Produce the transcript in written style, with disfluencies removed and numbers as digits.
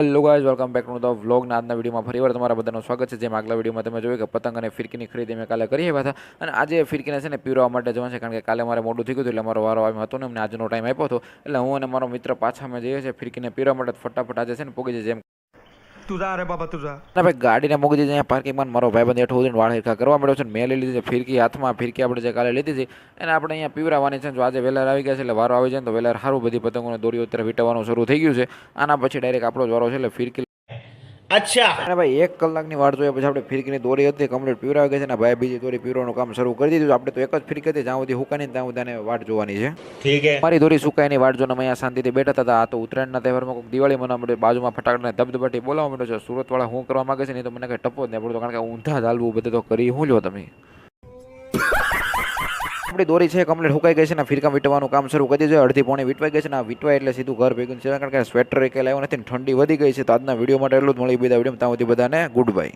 Hello guys, welcome back to the vlog. આજના વિડીયોમાં ફરીવાર તમારા બધાનું સ્વાગત છે. જેમ આગલા વિડીયોમાં તમે જોયું કે પતંગ અને ફિરકીની ખરીદી મેં કાલે કરી આવ્યા હતા અને આજે ફિરકીને છે ને પીરવા માટે જવાનું છે, કારણ કે કાલે મારે મોડું થઈ ગયું હતું એટલે મારો વારો આવ્યો હતો ને અમને આજનો ટાઈમ આપ્યો હતો એટલે હું અને મારો મિત્ર પાછા અમે જઈએ છીએ ફિરકીને પીરવા માટે. ફટાફટ આજે છે ને પોગી જાય જેમ તુજા રે બાબા તુજા ભાઈ ગાડીને મૂકી દીધી અહીંયા પાર્કિંગમાં. મારો ભાઈબંધ હેઠો ઉતરીને વાળ હિરખા કરવા મળ્યો છે ને મેં લઈ લીધી છે ફિરકી હાથમાં. ફિરકી આપણે જે કાલે લીધી હતી એને આપણે અહીંયા પીવરાવાની છે. જો આજે વહેલા આવી ગયા છે એટલે વારો આવી જાય તો વહેલા સારું બધી પતંગોને દોરીઓ અત્યારે વીંટવાનું શરૂ થઈ ગયું છે. આના પછી ડાયરેક્ટ આપણો જ વારો છે એટલે ફિરકી અચ્છા અને ભાઈ 1 કલાકની વાટ જોઈએ પછી આપણે ફિરકીની દોરી હતી કમ્પ્લીટ પીવરાવી ગઈ છે ને ભાઈ બીજી દોરી પીવરવાનું કામ શરૂ કરી દીધું. આપણે તો એક જ ફિરકી હતી, જ્યાં સુધી હુકાય નહીં ત્યાં સુધી વાટ જોવાની છે. ઠીક હે. મારી દોરી સુકાયની વાટ જોઈને અમે અહીંયા શાંતિથી બેઠા હતા. આ તો ઉત્તરાયણના તહેવારમાં કોઈ દિવાળી મનાવવા માટે બાજુમાં ફટાકડાને ધબધબાટી બોલાવવા માંડ્યો છે. સુરતવાળા હું કરવા માંગે છે નહીં તો મને કંઈ ટપો જ નહીં પડતો, કારણ કે ઊંધા ચાલવું બધું તો કરી હું લો તમે. આપણી દોરી છે કમ્પ્લીટ હુકાઈ ગઈ છે ને ફિરકા વીટવાનું કામ શરૂ કરી દીધું. અડધી પોણી વીટવાઈ ગઈ છે ને વીટવાય એટલે સીધું ઘર ભેગું છે, કારણ કે સ્વેટર કે લાવ્યો નથી ને ઠંડી વધી ગઈ છે. તો આજના વિડીયો માટે એટલું જ. મળી બીજા વિડીયો ત્યાં સુધી બધાને ગુડ બાય.